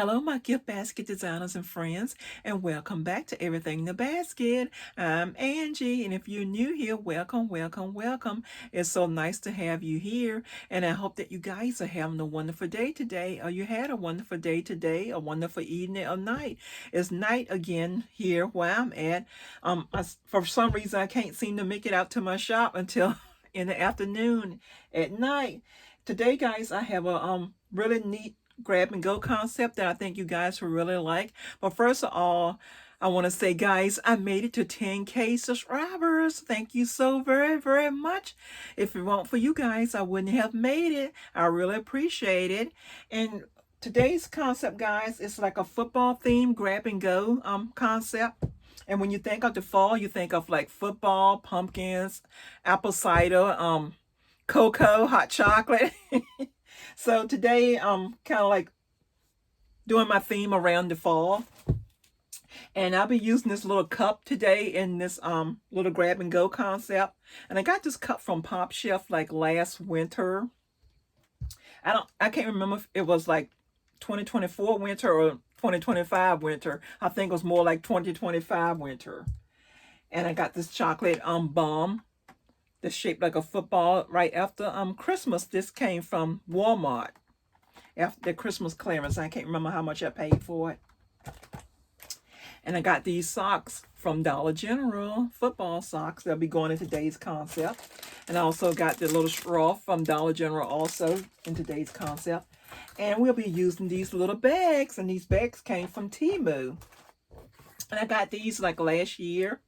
Hello, my gift basket designers and friends, and welcome back to Everything in the Basket. I'm Angie, and if you're new here, welcome, welcome, welcome. It's so nice to have you here, and I hope that you guys are having a wonderful day today, or you had a wonderful day today, a wonderful evening or night. It's night again here where I'm at. For some reason, I can't seem to make it out to my shop until in the afternoon at night. Today, guys, I have a really neat grab and go concept that I think you guys will really like. But first of all, I want to say, guys, I made it to 10K subscribers. Thank you so very, very much. If it weren't for you guys, I wouldn't have made it. I really appreciate it. And today's concept, guys, is like a football theme grab and go concept. And when you think of the fall, you think of like football, pumpkins, apple cider, cocoa, hot chocolate. So today I'm kind of like doing my theme around the fall. And I'll be using this little cup today in this little grab and go concept. And I got this cup from Pop Chef like last winter. I can't remember if it was like 2024 winter or 2025 winter. I think it was more like 2025 winter. And I got this chocolate bomb that's shaped like a football right after Christmas. This came from Walmart after the Christmas clearance. I can't remember how much I paid for it. And I got these socks from Dollar General, football socks. They'll be going in today's concept. And I also got the little straw from Dollar General also in today's concept. And we'll be using these little bags. And these bags came from Temu. And I got these like last year.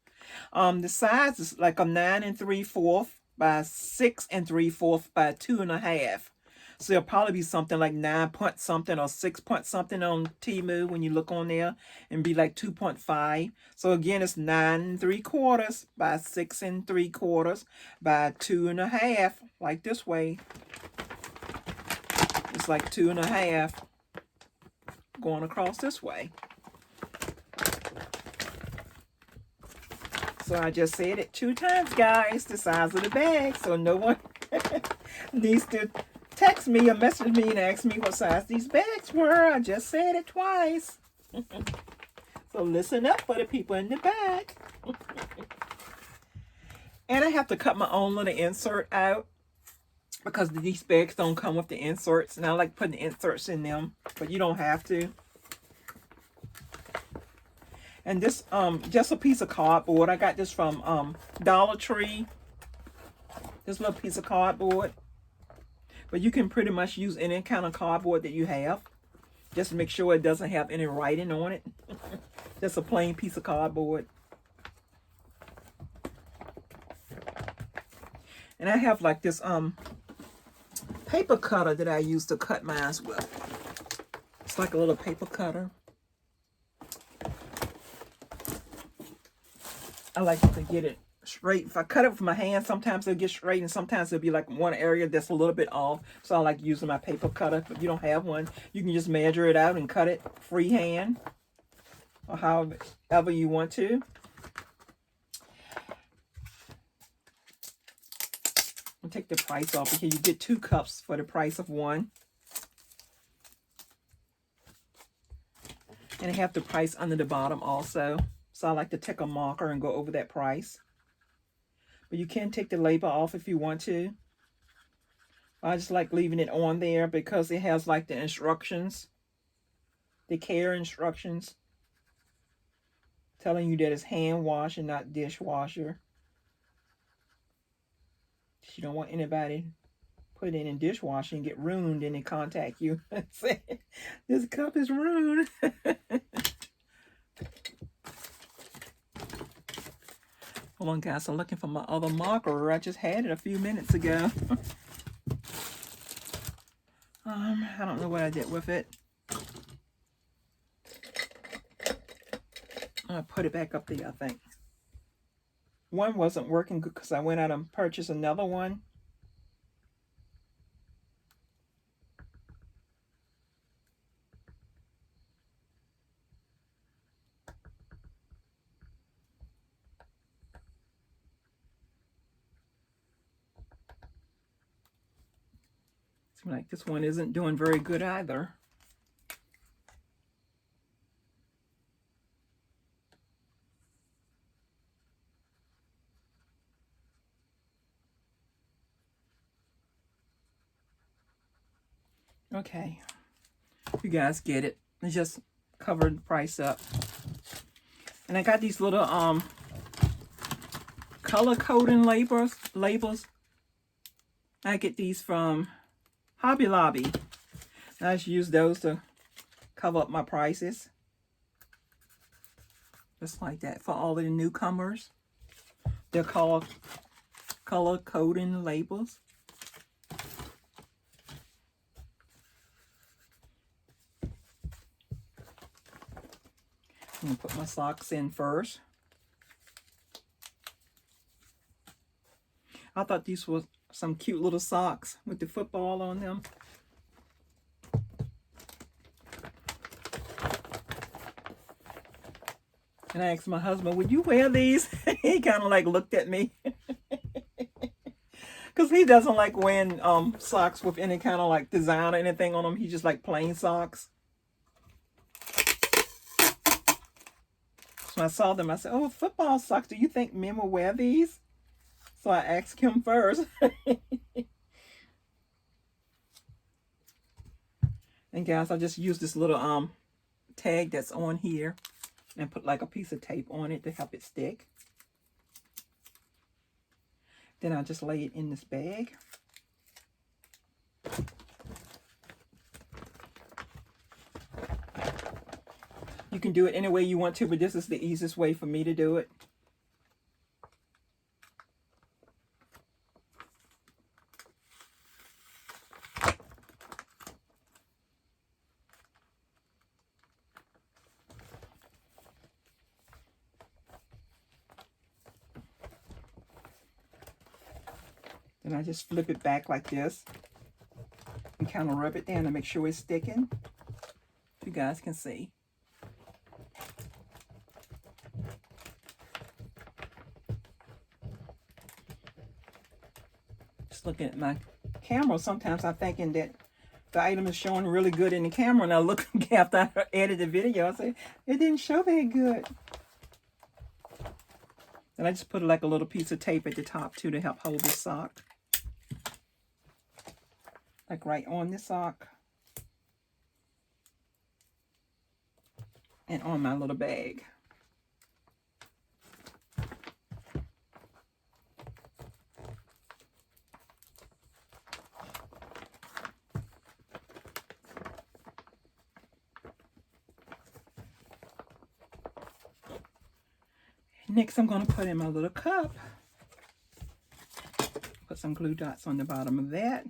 The size is like a 9 3/4 by 6 3/4 by 2.5. So it'll probably be something like 9 point something or 6 point something on Temu when you look on there, and be like 2.5. So again, it's 9 3/4 by 6 3/4 by 2.5, like this way. It's like 2.5 going across this way. So I just said it 2 times, guys, the size of the bag, so no one needs to text me or message me and ask me what size these bags were. I just said it twice. So listen up for the people in the back. And I have to cut my own little insert out because these bags don't come with the inserts. And I like putting the inserts in them, but you don't have to. And this, just a piece of cardboard. I got this from Dollar Tree. This little piece of cardboard. But you can pretty much use any kind of cardboard that you have. Just to make sure it doesn't have any writing on it. Just a plain piece of cardboard. And I have like this paper cutter that I use to cut mine with. It's like a little paper cutter. I like to get it straight. If I cut it with my hand, sometimes it'll get straight, and sometimes it'll be like one area that's a little bit off. So I like using my paper cutter. If you don't have one, you can just measure it out and cut it freehand, or however you want to. I'll take the price off here. You get 2 cups for the price of 1. And I have the price under the bottom also. So I like to take a marker and go over that price. But you can take the label off if you want to. I just like leaving it on there because it has like the instructions. The care instructions. Telling you that it's hand wash and not dishwasher. You don't want anybody put it in dishwasher and get ruined and they contact you and say, this cup is ruined. Hold on, guys. I'm looking for my other marker. I just had it a few minutes ago. I don't know what I did with it. I put it back up there, I think. One wasn't working good because I went out and purchased another one. Seems like this one isn't doing very good either. Okay, you guys get it. It's just covered the price up. And I got these little color coding labels. I get these from Hobby Lobby. I just use those to cover up my prices. Just like that for all of the newcomers. They're called color coding labels. I'm going to put my socks in first. I thought these were some cute little socks with the football on them. And I asked my husband, would you wear these? He kind of like looked at me. Because he doesn't like wearing socks with any kind of like design or anything on them. He just like plain socks. So I saw them. I said, oh, football socks. Do you think men will wear these? So I asked him first. And guys, I just used this little tag that's on here and put like a piece of tape on it to help it stick. Then I just lay it in this bag. You can do it any way you want to, but this is the easiest way for me to do it. Then I just flip it back like this and kind of rub it down to make sure it's sticking. You guys can see. Just looking at my camera, sometimes I'm thinking that the item is showing really good in the camera, and I look after I edit the video, I say, it didn't show very good. And I just put like a little piece of tape at the top too to help hold this sock. Like right on the sock. And on my little bag. Next, I'm going to put in my little cup. Put some glue dots on the bottom of that.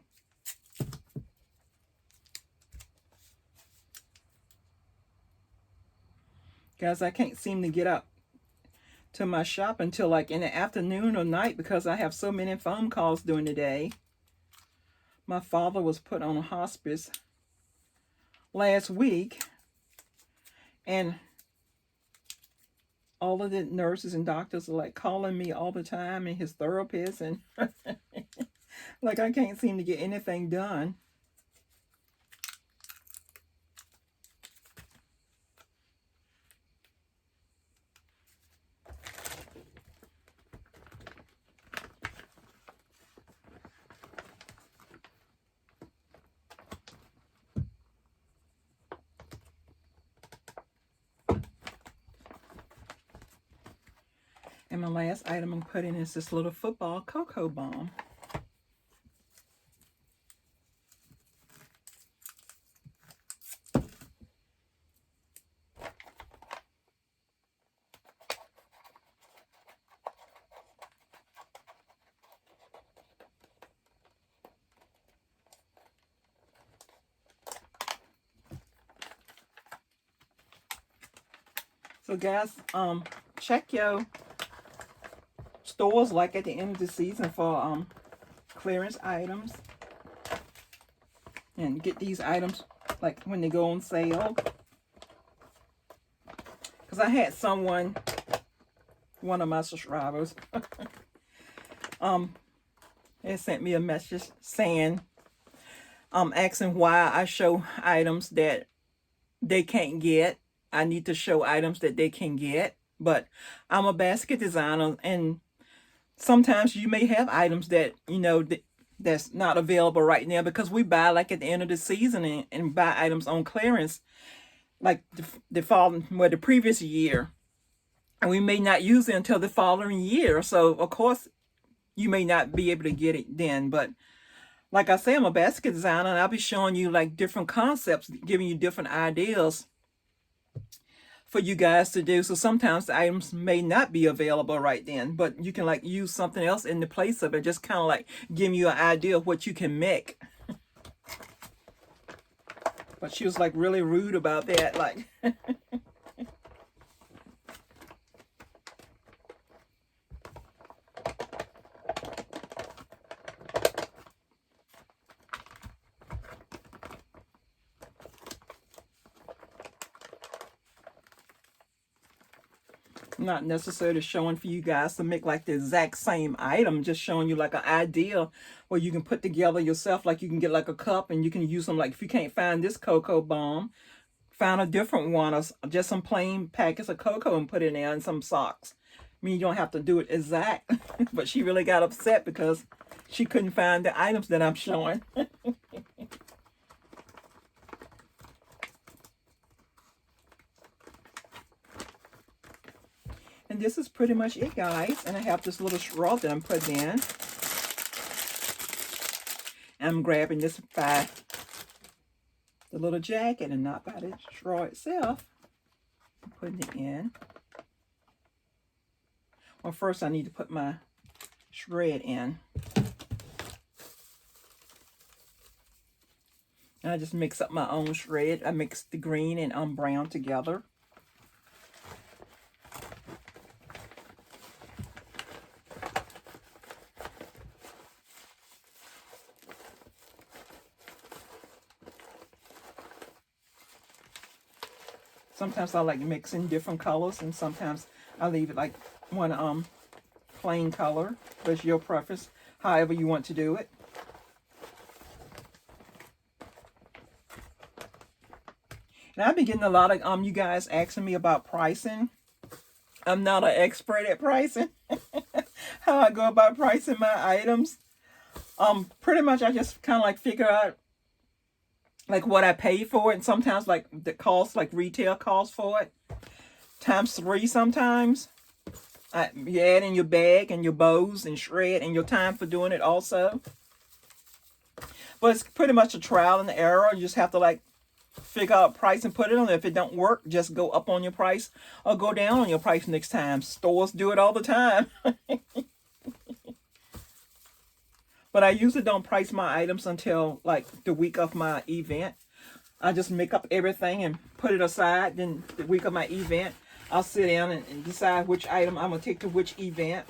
Guys, I can't seem to get up to my shop until like in the afternoon or night because I have so many phone calls during the day. My father was put on a hospice last week, and all of the nurses and doctors are like calling me all the time, and his therapist, and like I can't seem to get anything done. And my last item I'm putting is this little football cocoa bomb. So guys, check your stores like at the end of the season for clearance items, and get these items like when they go on sale. Because I had one of my subscribers they sent me a message saying asking why I show items that they can't get. I need to show items that they can get. But I'm a basket designer, and sometimes you may have items that, you know, that that's not available right now, because we buy like at the end of the season and buy items on clearance like the following, well, the previous year, and we may not use it until the following year. So of course you may not be able to get it then. But like I say, I'm a basket designer, and I'll be showing you like different concepts, giving you different ideas for you guys to do. So sometimes the items may not be available right then, but you can like use something else in the place of it, just kind of like giving you an idea of what you can make. But she was like really rude about that, like not necessarily showing for you guys to make like the exact same item, just showing you like an idea where you can put together yourself. Like you can get like a cup and you can use them, like if you can't find this cocoa bomb, find a different one, or just some plain packets of cocoa and put it in there, and some socks. I mean, you don't have to do it exact. But she really got upset because she couldn't find the items that I'm showing. And this is pretty much it, guys. And I have this little straw that I'm putting in. And I'm grabbing this by the little jacket and not by the straw itself. I'm putting it in. Well, first I need to put my shred in. And I just mix up my own shred. I mix the green and brown together. Sometimes I like mixing different colors, and sometimes I leave it like one plain color. But it's your preference, however you want to do it. And I've been getting a lot of you guys asking me about pricing. I'm not an expert at pricing. How I go about pricing my items. Pretty much I just kind of like figure out like what I pay for it, and sometimes like the cost, like retail cost for it, times 3 sometimes. You add in your bag and your bows and shred and your time for doing it also. But it's pretty much a trial and error. You just have to like figure out price and put it on. If it don't work, just go up on your price or go down on your price next time. Stores do it all the time. But I usually don't price my items until like the week of my event. I just make up everything and put it aside. Then the week of my event, I'll sit down and decide which item I'm going to take to which event.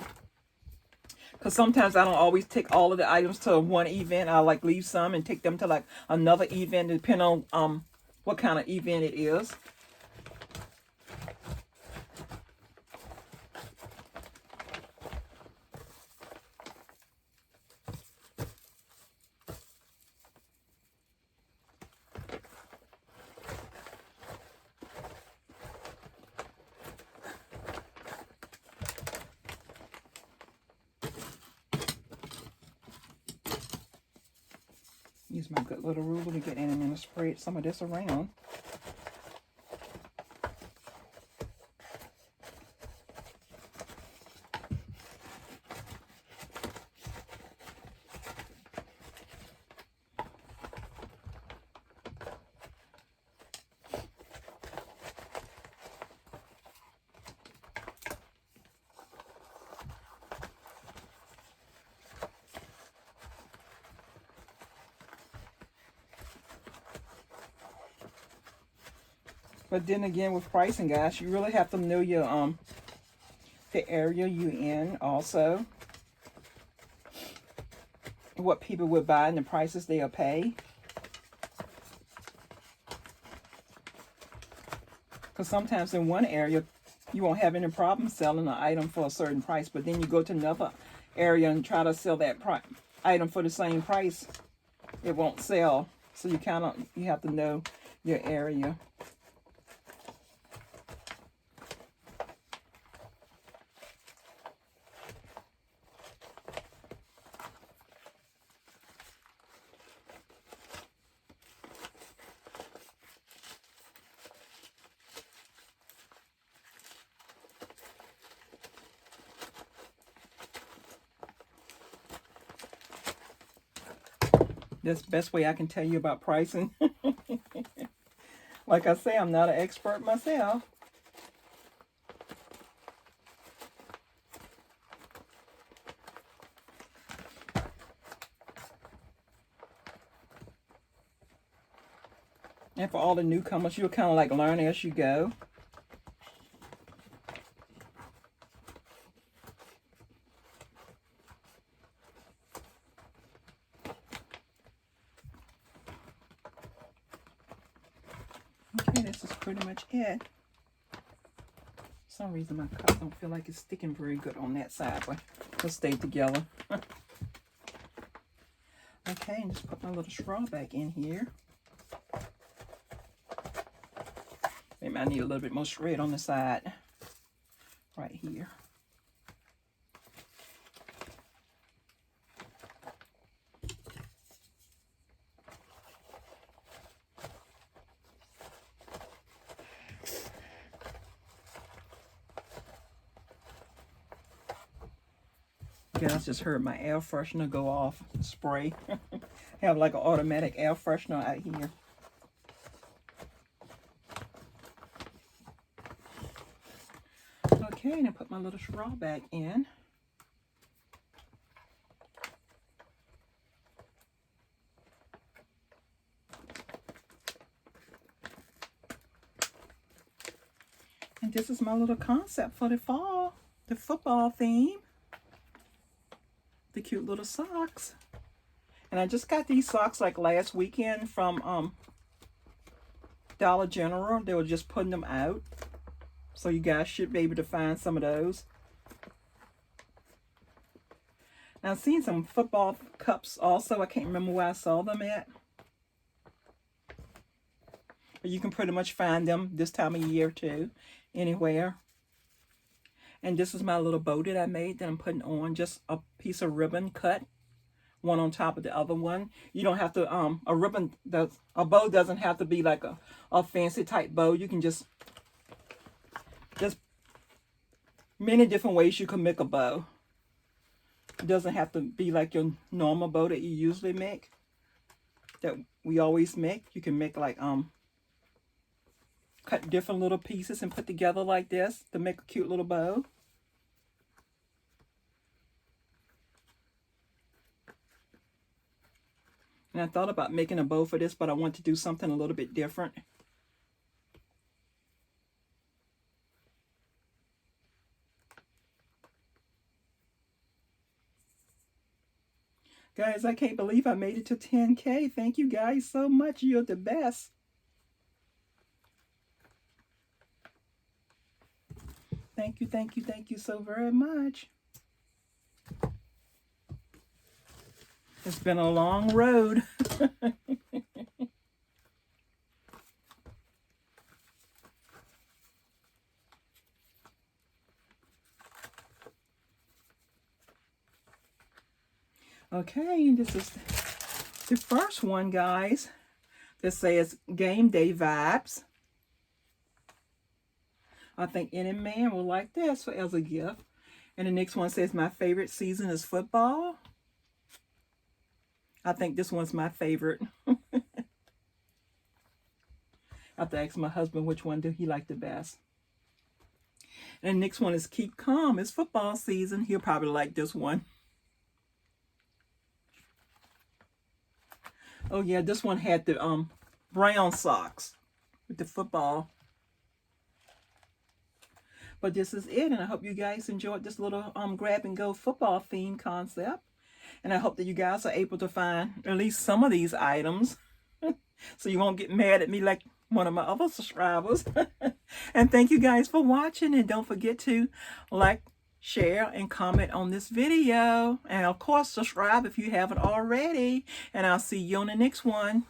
Because sometimes I don't always take all of the items to one event. I'll like leave some and take them to like another event, depending on what kind of event it is. Use my good little ruler to get in and spread some of this around. But then again, with pricing, guys, you really have to know your the area you in also. What people would buy and the prices they'll pay. Because sometimes in one area, you won't have any problem selling an item for a certain price. But then you go to another area and try to sell that item for the same price. It won't sell. So you have to know your area. That's the best way I can tell you about pricing. Like I say, I'm not an expert myself. And for all the newcomers, you'll kind of like learn as you go. Okay, this is pretty much it. For some reason my cup don't feel like it's sticking very good on that side, but it'll stay together. Okay, and just put my little straw back in here. Maybe I need a little bit more shred on the side. Right here. Guys, just heard my air freshener go off. Spray. Have like an automatic air freshener out here. Okay, and I put my little straw back in. And this is my little concept for the fall, the football theme. The cute little socks. And I just got these socks like last weekend from Dollar General. They were just putting them out. So you guys should be able to find some of those. And I've seen some football cups also. I can't remember where I saw them at. But you can pretty much find them this time of year too. Anywhere. And this is my little bow that I made that I'm putting on. Just a piece of ribbon cut. One on top of the other one. You don't have to, a bow doesn't have to be like a fancy type bow. You can just many different ways you can make a bow. It doesn't have to be like your normal bow that you usually make. That we always make. You can make like, cut different little pieces and put together like this to make a cute little bow. And I thought about making a bow for this, but I want to do something a little bit different. Guys, I can't believe I made it to 10K. Thank you guys so much. You're the best. Thank you, thank you, thank you so very much. It's been a long road. Okay, and this is the first one, guys, that says Game Day Vibes. I think any man will like this as a gift. And the next one says, my favorite season is football. I think this one's my favorite. I have to ask my husband which one do he like the best. And the next one is Keep Calm. It's football season. He'll probably like this one. Oh yeah, this one had the brown socks with the football. But this is it, and I hope you guys enjoyed this little grab and go football theme concept. And I hope that you guys are able to find at least some of these items so you won't get mad at me like one of my other subscribers. And thank you guys for watching, and don't forget to like, share, and comment on this video. And of course, subscribe if you haven't already. And I'll see you on the next one.